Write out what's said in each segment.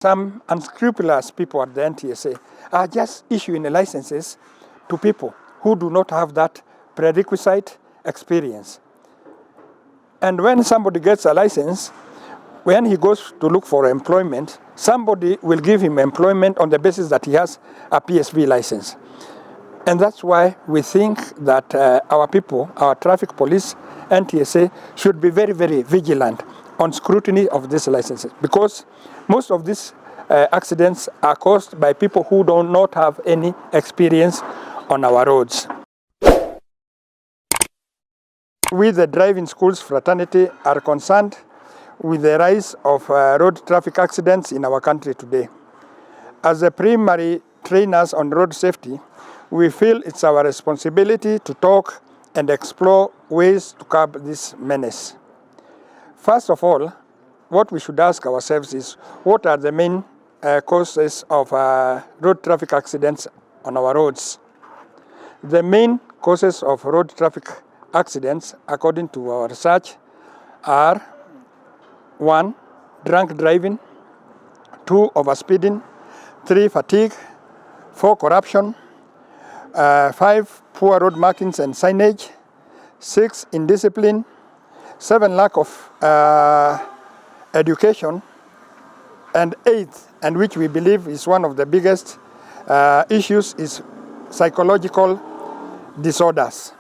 Some unscrupulous people at the NTSA are just issuing licenses to people who do not have that prerequisite experience. And when somebody gets a license, when he goes to look for employment, somebody will give him employment on the basis that he has a PSV license. And that's why we think that our people, our traffic police, NTSA, should be very, very vigilant on scrutiny of these licenses, because most of these accidents are caused by people who do not have any experience on our roads. We, the driving schools fraternity, are concerned with the rise of road traffic accidents in our country today. As the primary trainers on road safety, we feel it's our responsibility to talk and explore ways to curb this menace. First of all, what we should ask ourselves is, what are the main causes of road traffic accidents on our roads? The main causes of road traffic accidents, according to our research, are 1. Drunk driving, 2. Overspeeding, 3. Fatigue, 4. Corruption, 5. Poor road markings and signage, 6. Indiscipline, 7. Lack of education, and 8, and which we believe is one of the biggest issues, is psychological disorders.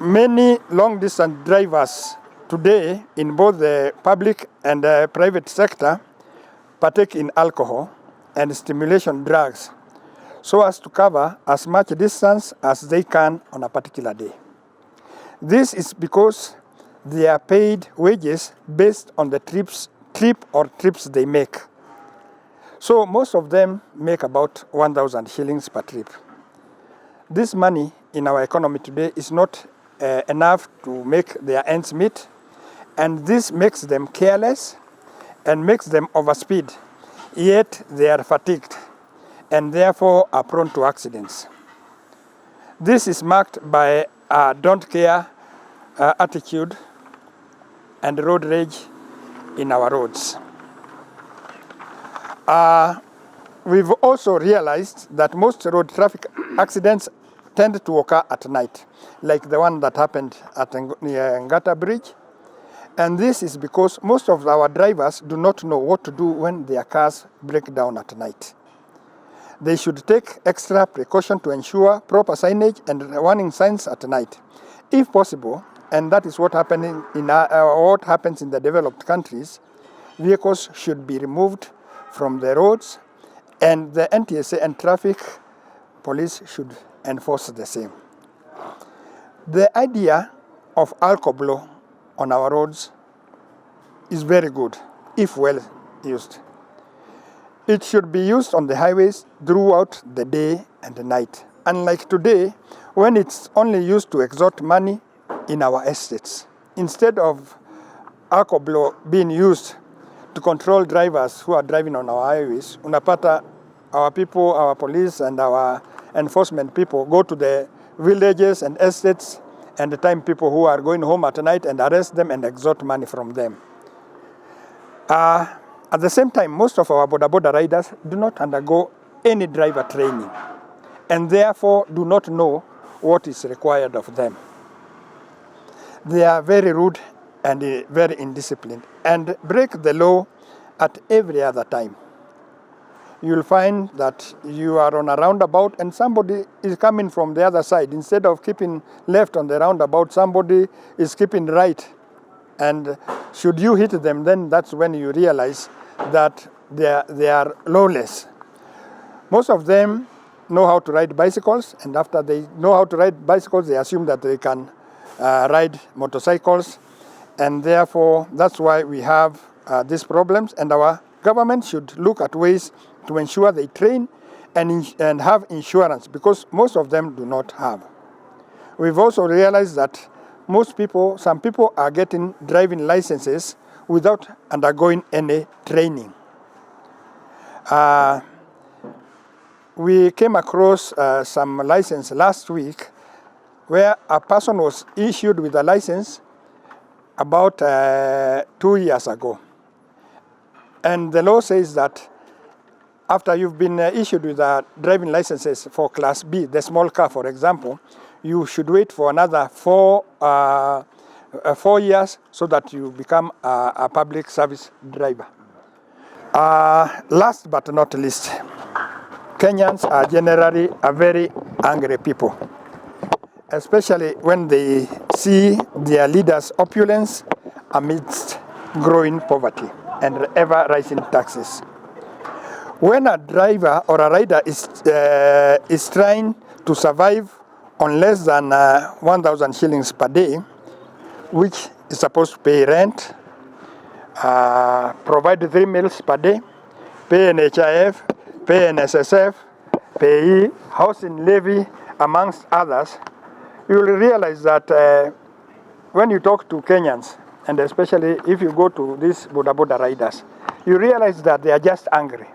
Many long-distance drivers today in both the public and the private sector partake in alcohol and stimulation drugs so as to cover as much distance as they can on a particular day. This is because they are paid wages based on the trips they make. So most of them make about 1,000 shillings per trip. This money in our economy today is not enough to make their ends meet, and this makes them careless and makes them overspeed, yet they are fatigued and therefore are prone to accidents. This is marked by a don't care attitude and road rage in our roads. We've also realized that most road traffic accidents tend to occur at night, like the one that happened at near Ngata Bridge. And this is because most of our drivers do not know what to do when their cars break down at night. They should take extra precaution to ensure proper signage and warning signs at night. If possible, and that is what happens in the developed countries, vehicles should be removed from the roads, and the NTSA and traffic police should enforce the same. The idea of alcohol on our roads is very good if well used. It should be used on the highways throughout the day and the night, unlike today when it's only used to extort money in our estates. Instead of alcohol being used to control drivers who are driving on our highways, unapata our people, our police and our enforcement people go to the villages and estates and time people who are going home at night and arrest them and extort money from them. At the same time, most of our boda riders do not undergo any driver training and therefore do not know what is required of them. They are very rude and very indisciplined and break the law at every other time. You'll find that you are on a roundabout and somebody is coming from the other side. Instead of keeping left on the roundabout, somebody is keeping right. And should you hit them, then that's when you realize that they are lawless. Most of them know how to ride bicycles, and after they know how to ride bicycles, they assume that they can ride motorcycles, and therefore that's why we have these problems, and our government should look at ways to ensure they train and have insurance, because most of them do not have. We've also realized that some people are getting driving licenses without undergoing any training. We came across some license last week where a person was issued with a license about 2 years ago. And the law says that after you've been issued with driving licenses for Class B, the small car, for example, you should wait for another 4 years so that you become a public service driver. Last but not least, Kenyans are generally a very angry people, especially when they see their leaders' opulence amidst growing poverty and ever-rising taxes. When a driver or a rider is trying to survive on less than 1,000 shillings per day, which is supposed to pay rent, provide 3 meals per day, pay NHIF, pay NSSF, pay housing levy, amongst others, you will realize that when you talk to Kenyans, and especially if you go to these boda riders, you realize that they are just angry.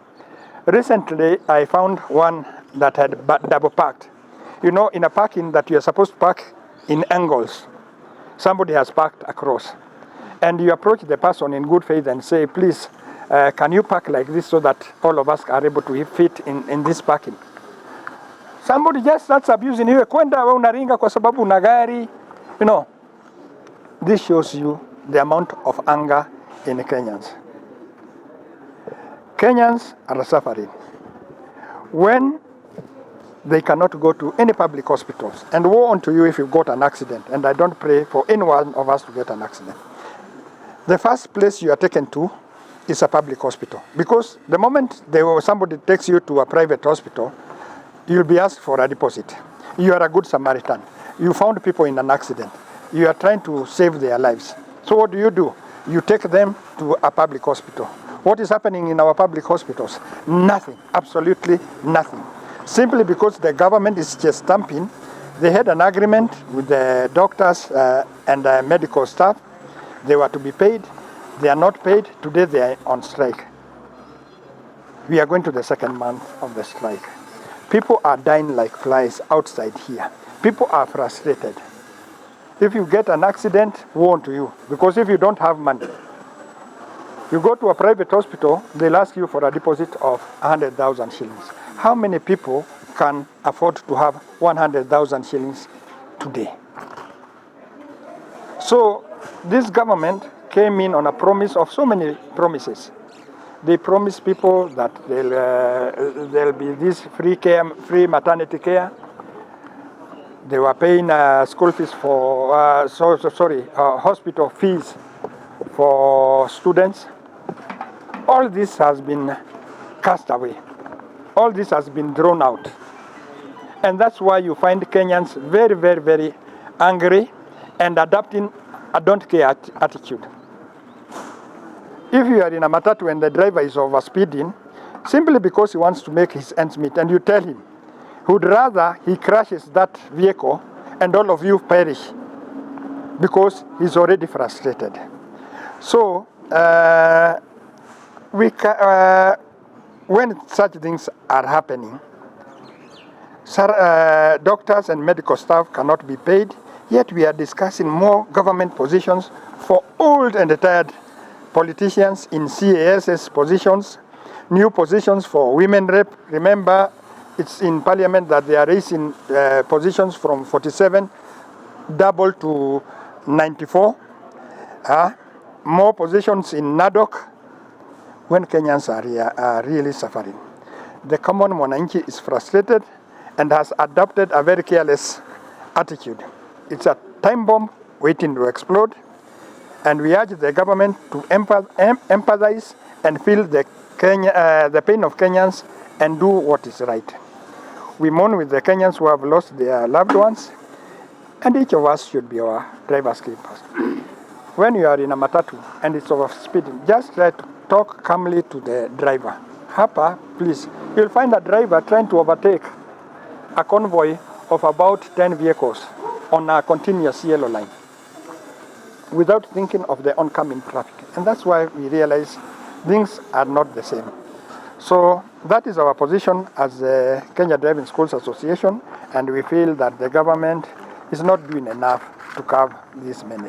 Recently, I found one that had double parked. You know, in a parking that you're supposed to park in angles, somebody has parked across. And you approach the person in good faith and say, please, can you park like this so that all of us are able to fit in this parking? Somebody just starts abusing you. Kwenda wewe unaringa kwa sababu una gari. You know, this shows you the amount of anger in Kenyans. Kenyans are suffering when they cannot go to any public hospitals. And woe unto you if you got an accident. And I don't pray for any one of us to get an accident. The first place you are taken to is a public hospital. Because the moment somebody takes you to a private hospital, you'll be asked for a deposit. You are a good Samaritan. You found people in an accident. You are trying to save their lives. So what do? You take them to a public hospital. What is happening in our public hospitals? Nothing, absolutely nothing. Simply because the government is just stamping. They had an agreement with the doctors and the medical staff. They were to be paid. They are not paid. Today they are on strike. We are going to the 2nd month of the strike. People are dying like flies outside here. People are frustrated. If you get an accident, woe unto you. Because if you don't have money, you go to a private hospital, they'll ask you for a deposit of 100,000 shillings. How many people can afford to have 100,000 shillings today? So this government came in on a promise of so many promises. They promised people that there'll be this free maternity care. They were paying school fees for, hospital fees for students. All this has been cast away. All this has been thrown out. And that's why you find Kenyans very, very, very angry and adopting a don't care attitude. If you are in a matatu and the driver is overspeeding, simply because he wants to make his ends meet, and you tell him, he would rather he crashes that vehicle and all of you perish because he's already frustrated. So, when such things are happening, doctors and medical staff cannot be paid, yet we are discussing more government positions for old and retired politicians in CAS's positions, new positions for women rep. Remember, it's in parliament that they are raising positions from 47 double to 94. More positions in NADOC when Kenyans are really suffering. The common mwananchi is frustrated and has adopted a very careless attitude. It's a time bomb waiting to explode. And we urge the government to empathize and feel the pain of Kenyans and do what is right. We mourn with the Kenyans who have lost their loved ones, and each of us should be our driver's keepers. When you are in a matatu and it's over speeding, just try to talk calmly to the driver. Hapa, please, you'll find a driver trying to overtake a convoy of about 10 vehicles on a continuous yellow line, without thinking of the oncoming traffic. And that's why we realize things are not the same. So that is our position as the Kenya Driving Schools Association, and we feel that the government is not doing enough to curb this menace.